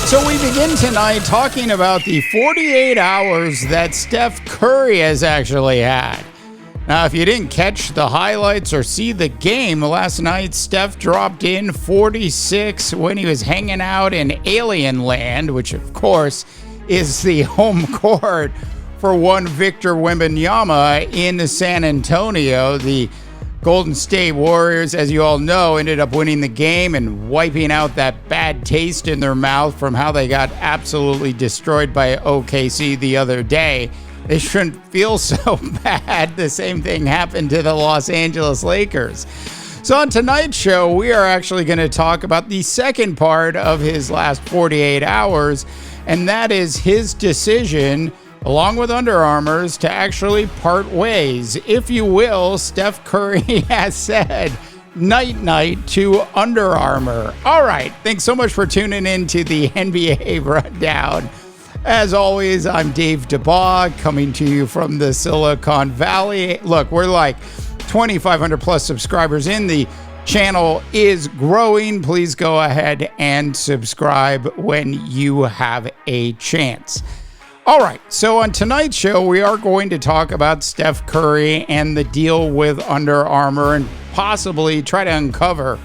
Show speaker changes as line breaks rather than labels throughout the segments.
So we begin tonight talking about the 48 hours that Steph Curry has actually had. Now, if you didn't catch the highlights or see the game last night, Steph dropped in 46 when he was hanging out in Alien Land, which of course is the home court for one Victor Wembanyama in San Antonio. The Golden State Warriors, as you all know, ended up winning the game and wiping out that bad taste in their mouth from how they got absolutely destroyed by OKC the other day. They shouldn't feel so bad. The same thing happened to the Los Angeles Lakers. So on tonight's show, we are actually going to talk about the second part of his last 48 hours, and that is his decision, along with Under Armour's, to actually part ways. If you will, Steph Curry has said night-night to Under Armour. All right, thanks so much for tuning in to the NBA Rundown. As always, I'm Dave DeBaugh, coming to you from the Silicon Valley. Look, we're like 2,500 plus subscribers in. The channel is growing. Please go ahead and subscribe when you have a chance. All right, so on tonight's show, we are going to talk about Steph Curry and the deal with Under Armour and possibly try to uncover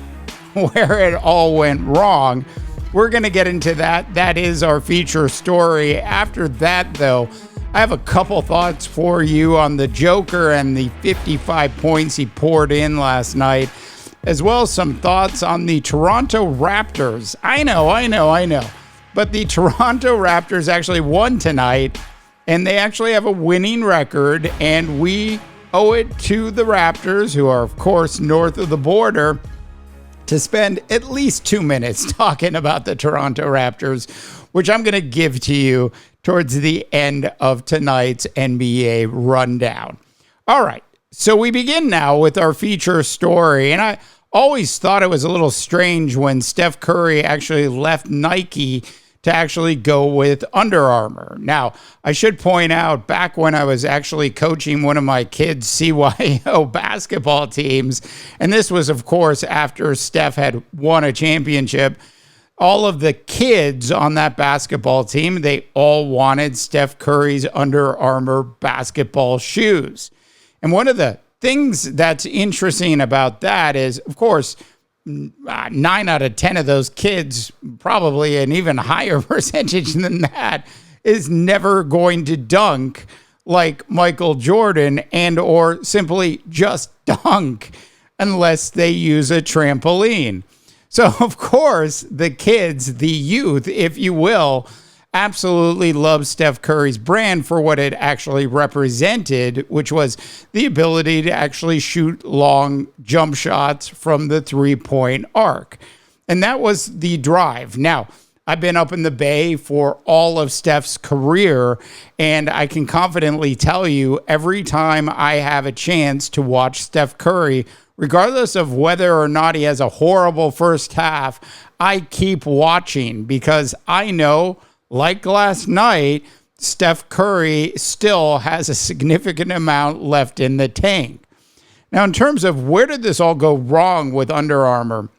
where it all went wrong. We're going to get into that. That is our feature story. After that, though, I have a couple thoughts for you on the Joker and the 55 points he poured in last night, as well as some thoughts on the Toronto Raptors. I know. But the Toronto Raptors actually won tonight, and they actually have a winning record, and we owe it to the Raptors, who are, of course, north of the border, to spend at least 2 minutes talking about the Toronto Raptors, which I'm going to give to you towards the end of tonight's NBA Rundown. All right, so we begin now with our feature story, and I always thought it was a little strange when Steph Curry actually left Nike to actually go with Under Armour. Now, I should point out, back when I was actually coaching one of my kids' CYO basketball teams, and this was, of course, after Steph had won a championship, all of the kids on that basketball team, they all wanted Steph Curry's Under Armour basketball shoes. And one of the things that's interesting about that is, of course, 9 out of 10 of those kids, probably an even higher percentage than that, is never going to dunk like Michael Jordan and or simply just dunk unless they use a trampoline. So, of course, the kids, the youth, if you will, absolutely love Steph Curry's brand for what it actually represented, which was the ability to actually shoot long jump shots from the three-point arc. And that was the drive. Now, I've been up in the Bay for all of Steph's career, and I can confidently tell you every time I have a chance to watch Steph Curry, regardless of whether or not he has a horrible first half, I keep watching because I know, like last night, Steph Curry still has a significant amount left in the tank. Now, in terms of where did this all go wrong with Under Armour?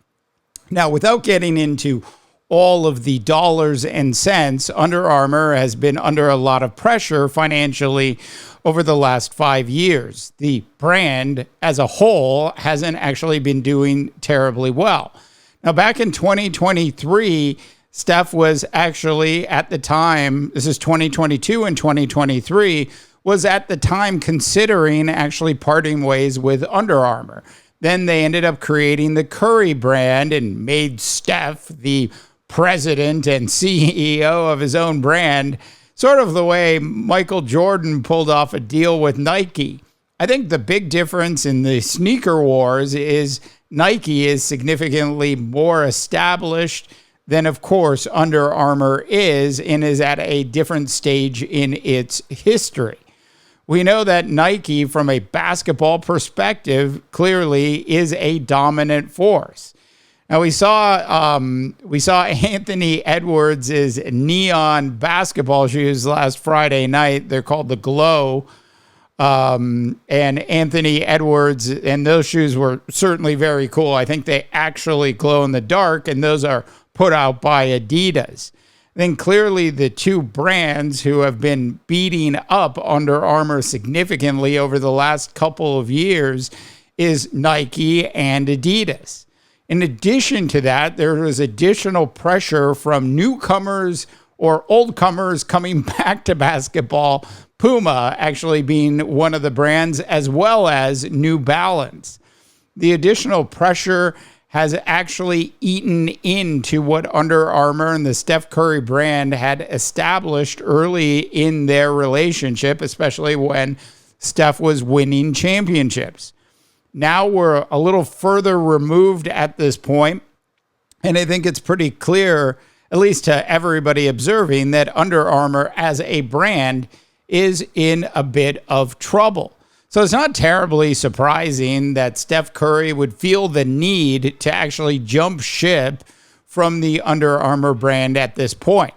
Now, without getting into all of the dollars and cents, Under Armour has been under a lot of pressure financially over the last 5 years. The brand as a whole hasn't actually been doing terribly well. Now, back in 2023, Steph was actually at the time, this is 2022 and 2023, was at the time considering actually parting ways with Under Armour. Then they ended up creating the Curry brand and made Steph the president and CEO of his own brand, sort of the way Michael Jordan pulled off a deal with Nike. I think the big difference in the sneaker wars is Nike is significantly more established than, of course, Under Armour is, and is at a different stage in its history. We know that Nike, from a basketball perspective, clearly is a dominant force. Now, we saw Anthony Edwards' neon basketball shoes last Friday night. They're called the Glow. And Anthony Edwards, and those shoes were certainly very cool. I think they actually glow in the dark, and those are put out by Adidas. then clearly the two brands who have been beating up Under Armour significantly over the last couple of years is Nike and Adidas. In addition to that, there was additional pressure from newcomers or oldcomers coming back to basketball, Puma actually being one of the brands, as well as New Balance. The additional pressure has actually eaten into what Under Armour and the Steph Curry brand had established early in their relationship, especially when Steph was winning championships. Now we're a little further removed at this point, and I think it's pretty clear, at least to everybody observing, that Under Armour as a brand is in a bit of trouble. So it's not terribly surprising that Steph Curry would feel the need to actually jump ship from the Under Armour brand at this point.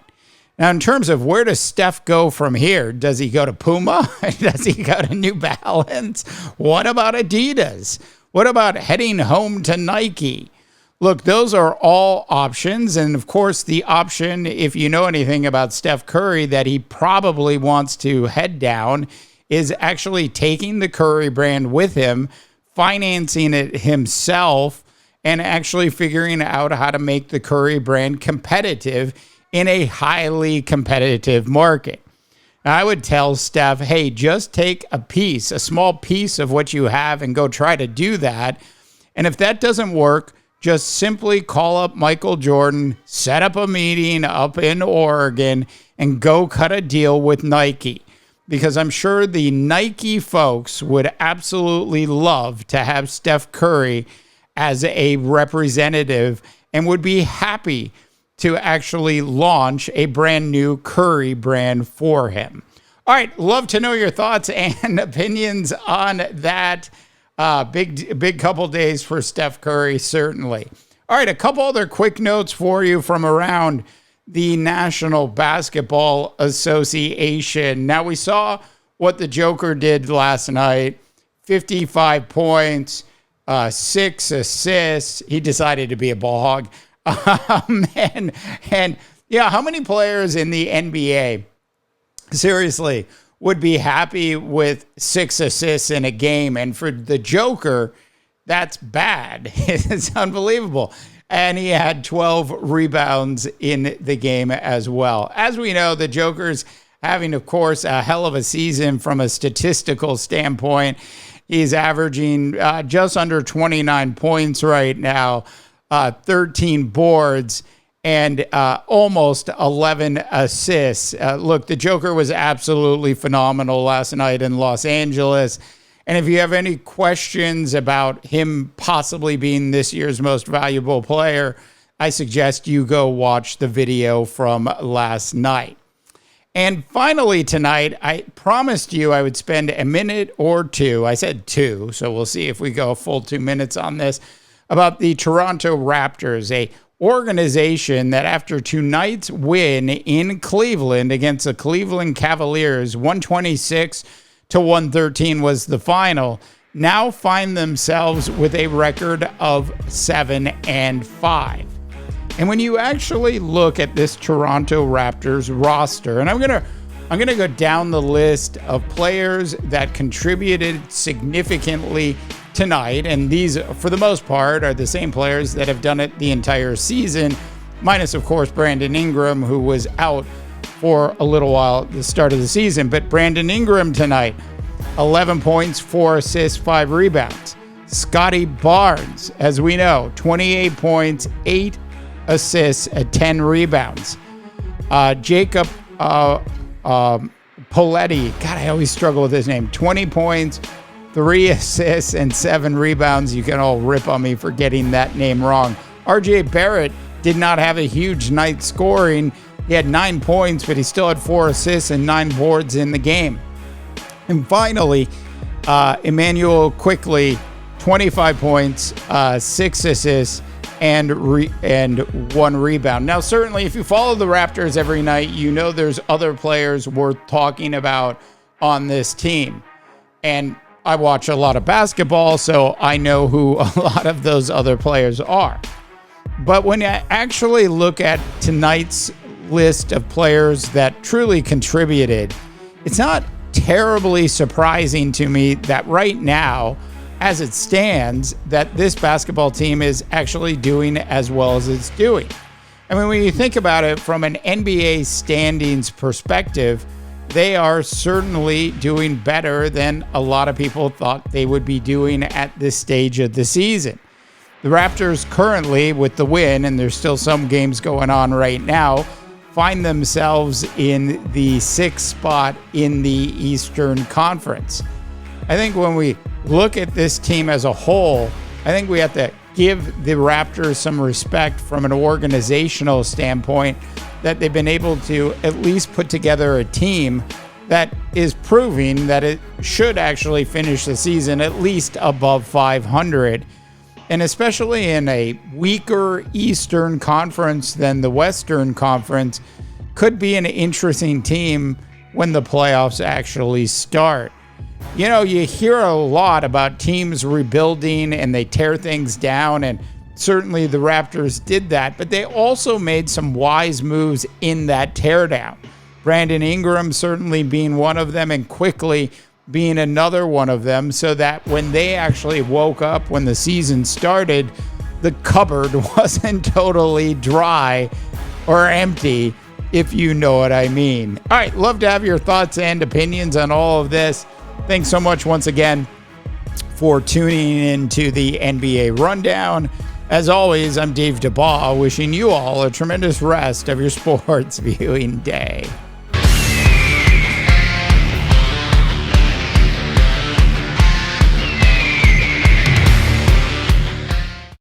Now, in terms of where does Steph go from here? Does he go to Puma? Does he go to New Balance? What about Adidas? What about heading home to Nike? Look, those are all options. And of course, the option, if you know anything about Steph Curry, that he probably wants to head down is actually taking the Curry brand with him, financing it himself, and actually figuring out how to make the Curry brand competitive in a highly competitive market. Now, I would tell Steph, hey, just take a small piece of what you have and go try to do that. And if that doesn't work, just simply call up Michael Jordan, set up a meeting up in Oregon, and go cut a deal with Nike. Because I'm sure the Nike folks would absolutely love to have Steph Curry as a representative and would be happy to actually launch a brand new Curry brand for him. All right, love to know your thoughts and opinions on that. Big couple days for Steph Curry, certainly. All right, a couple other quick notes for you from around the National Basketball Association. Now, we saw what the Joker did last night. 55 points, 6 assists. He decided to be a ball hog. And yeah, how many players in the NBA, seriously, would be happy with 6 assists in a game? And for the Joker, that's bad. It's unbelievable. And he had 12 rebounds in the game as well. As we know, the Joker's having, of course, a hell of a season from a statistical standpoint. He's averaging just under 29 points right now, 13 boards, and almost 11 assists. Look, the Joker was absolutely phenomenal last night in Los Angeles. And if you have any questions about him possibly being this year's most valuable player, I suggest you go watch the video from last night. And finally tonight, I promised you I would spend a minute or two. I said 2, so we'll see if we go a full 2 minutes on this, about the Toronto Raptors, a organization that after tonight's win in Cleveland against the Cleveland Cavaliers, 126-113 was the final, now find themselves with a record of 7-5. And when you actually look at this Toronto Raptors roster, and I'm gonna go down the list of players that contributed significantly tonight, and these, for the most part, are the same players that have done it the entire season, minus, of course, Brandon Ingram, who was out for a little while at the start of the season. But Brandon Ingram tonight, 11 points, 4 assists, 5 rebounds. Scotty Barnes, as we know, 28 points, 8 assists, 10 rebounds. Jacob Poletti, God, I always struggle with his name, 20 points, 3 assists, and 7 rebounds. You can all rip on me for getting that name wrong. RJ Barrett did not have a huge night scoring. He had 9 points, but he still had 4 assists and 9 boards in the game. And finally, Emmanuel Quickly, 25 points, 6 assists, and 1 rebound. Now, certainly, if you follow the Raptors every night, you know there's other players worth talking about on this team. And I watch a lot of basketball, so I know who a lot of those other players are. But when I actually look at tonight's list of players that truly contributed, it's not terribly surprising to me that right now, as it stands, that this basketball team is actually doing as well as it's doing. I mean, when you think about it from an NBA standings perspective, they are certainly doing better than a lot of people thought they would be doing at this stage of the season. The Raptors currently, with the win, and there's still some games going on right now, find themselves in the 6th spot in the Eastern Conference. I think when we look at this team as a whole, I think we have to give the Raptors some respect from an organizational standpoint that they've been able to at least put together a team that is proving that it should actually finish the season at least above 500. And especially in a weaker Eastern Conference than the Western Conference, could be an interesting team when the playoffs actually start. You know, you hear a lot about teams rebuilding and they tear things down, and certainly the Raptors did that, but they also made some wise moves in that teardown. Brandon Ingram certainly being one of them, and quickly being another one of them, so that when they actually woke up when the season started, the cupboard wasn't totally dry or empty, if you know what I mean. All right, love to have your thoughts and opinions on all of this. Thanks so much once again for tuning in to the NBA Rundown. As always, I'm Dave DeBaugh, wishing you all a tremendous rest of your sports viewing day.